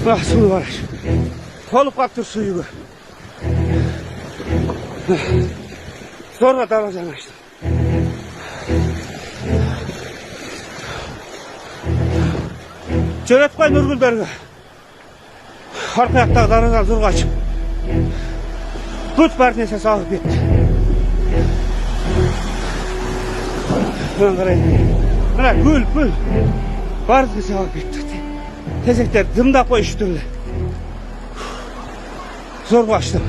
Ah, suyu var. Tolup kaptır suyu. Sonra dalacağım işte. Çöret koy Nurgülberg'e. Arka ayakta darıdan zor kaçıp. Tut bir nese sağıp gitti. Ben karayım. Bana gül. Barzı sağıp gitti. Tezekler dımdap o işittirdi. Zor kaçtım.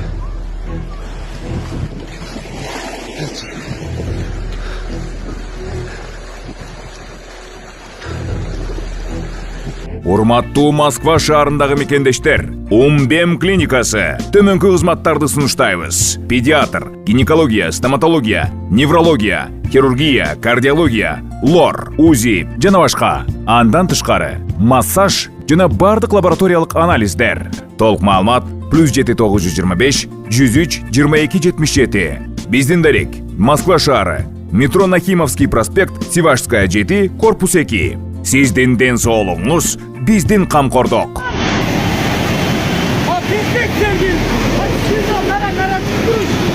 Урматтуу Москва шаарындагы мекендештер, Умбем клиникасы төмөнкү кызматтарды сунуштайбыз. Педиатр, гинекология, стоматология, неврология, хирургия, кардиология, лор, УЗИ жана башка. Андан тышкары массаж жана бардык лабораториялык анализдер. Толук маалымат +7 925 103 22 77. Биздин дарек Москва шаары, метро Нахимовский проспект, Сивашская 7, корпус 2. Сиздин ден соолугуңуз биздин камкордук.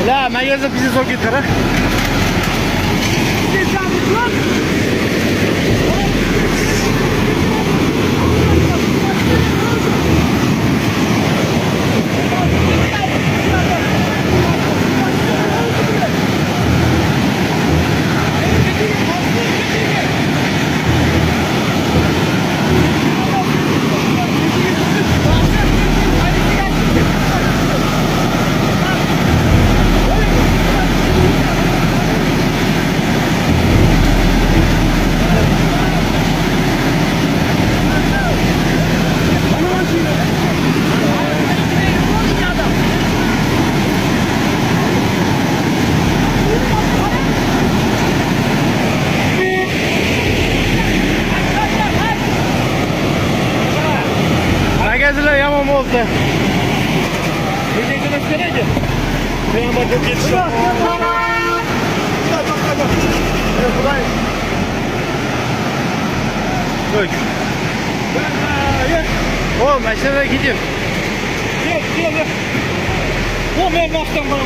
La, ma yerda bizi zor gitar ha. Magazinlar yomon bo'ldi. Nega kerak? Men borib ketishim. Qo'y. O, mashinada ketib. Kel. O, men vaqtim bor.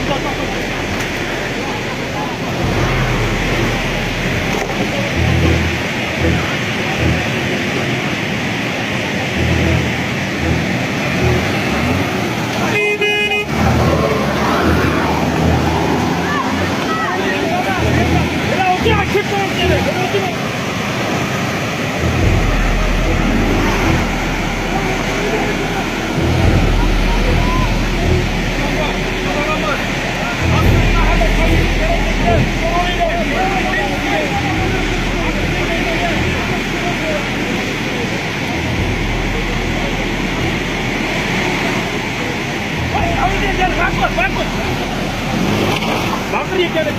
Bakır yekelim.